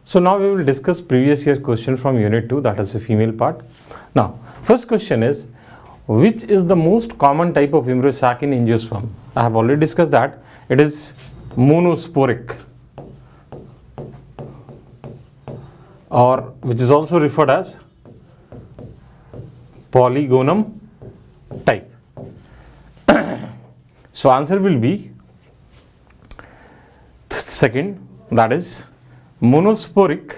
So now we will discuss previous year's question from unit 2, that is the female part. Now first question is, which is the most common type of embryo sac in angiosperm? I have already discussed that it is monosporic, or which is also referred as polygonum type. So answer will be second, that is monosporic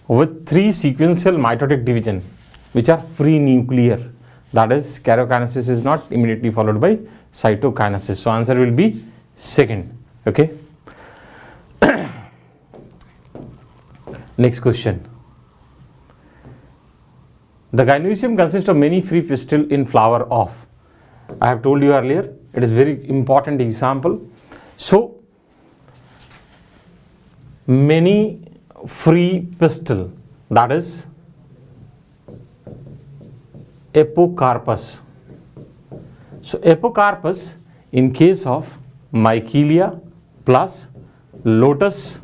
with 3 sequential mitotic division which are free nuclear, that is karyokinesis is not immediately followed by cytokinesis. So answer will be second. Okay. Next question. The gynoecium consists of many free pistil in flower of. I have told you earlier, it is very important example. So many free pistil, that is apocarpus. So apocarpus in case of Michelia plus lotus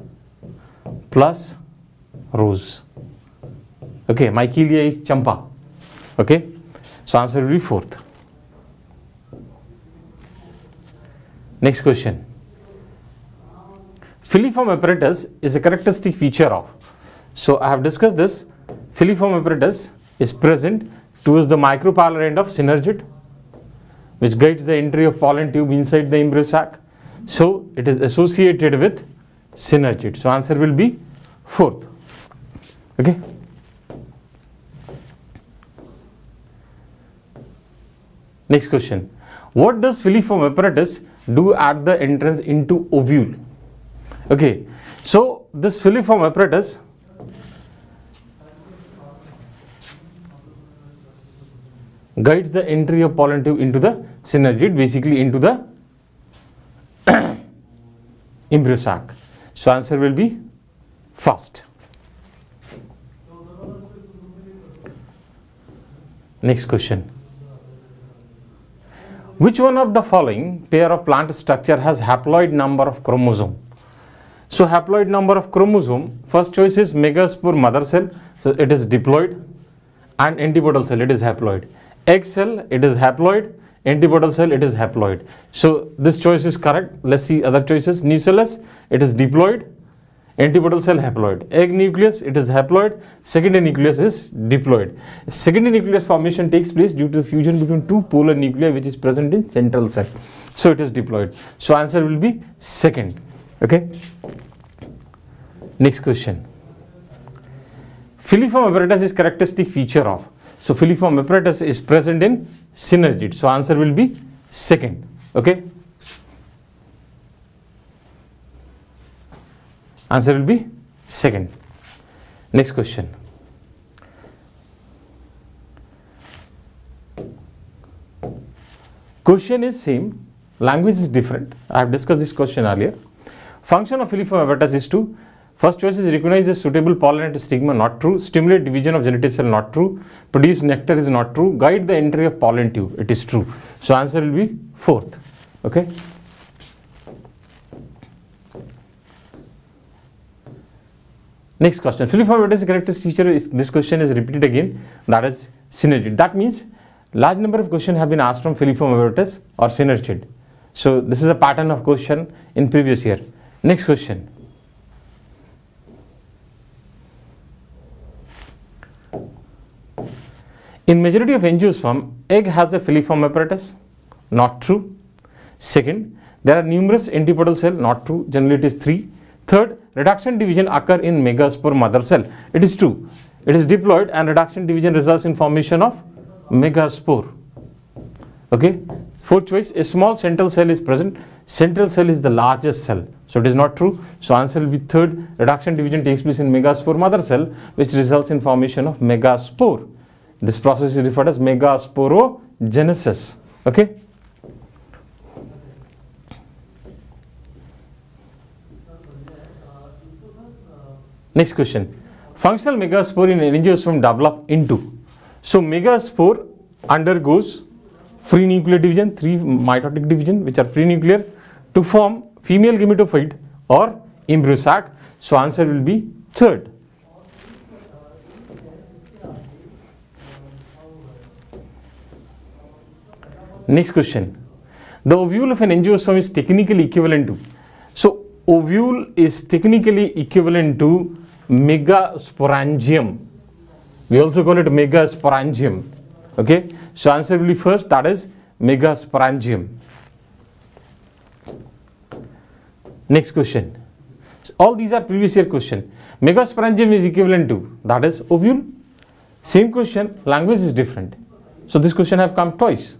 plus rose. Okay, Michelia is champa. Okay, so answer will be fourth. Next question. Filiform apparatus is a characteristic feature of. So I have discussed this. Filiform apparatus is present towards the micropolar end of synergid, which guides the entry of pollen tube inside the embryo sac. So it is associated with synergid. So answer will be fourth. Okay. Next question. What does filiform apparatus do at the entrance into ovule? Okay, so this filiform apparatus guides the entry of pollen tube into the synergid, basically into the embryo sac. So answer will be first. Next question. Which one of the following pair of plant structure has haploid number of chromosome? So haploid number of chromosome, first choice is megaspore mother cell, so it is diploid, and antipodal cell, it is haploid. Egg cell, it is haploid, antipodal cell, it is haploid. So this choice is correct. Let's see other choices. Nucellus, it is diploid, antipodal cell haploid. Egg nucleus, it is haploid, secondary nucleus is diploid. Secondary nucleus formation takes place due to the fusion between 2 polar nuclei which is present in central cell. So it is diploid. So answer will be second. Okay. Next question. Filiform apparatus is characteristic feature of. So filiform apparatus is present in synergid. So answer will be second. Okay. Answer will be second. Next question. Question is same, language is different. I have discussed this question earlier. Function of filiform apparatus is to, first choice is recognize a suitable pollinated stigma, not true. Stimulate division of genitive cell, not true. Produce nectar is not true. Guide the entry of pollen tube, it is true. So answer will be fourth. Okay. Next question. Filiform apparatus characteristic feature, if this question is repeated again, that is synergid. That means large number of questions have been asked from filiform apparatus or synergid. So this is a pattern of question in previous year. Next question. In majority of angiosperm, egg has a filiform apparatus, not true. Second, there are numerous antipodal cell, not true. Generally it is 3. Third, reduction division occur in megaspore mother cell. It is true. It is diploid and reduction division results in formation of megaspore. Okay. Fourth choice, a small central cell is present. Central cell is the largest cell. So it is not true. So answer will be third. Reduction division takes place in megaspore mother cell, which results in formation of megaspore. This process is referred as megasporogenesis. Okay. Next question. Functional megaspore in angiosperm develop into. So megaspore undergoes free nuclear division, 3 mitotic division which are free nuclear to form female gametophyte or embryo sac. So answer will be third. Next question. The ovule of an angiosperm is technically equivalent to. So ovule is technically equivalent to megasporangium. We also call it megasporangium. Okay. So answer will be first, that is megasporangium. Next question. All these are previous year question. Megasporangium is equivalent to, that is ovule. Same question, language is different. So this question have come twice.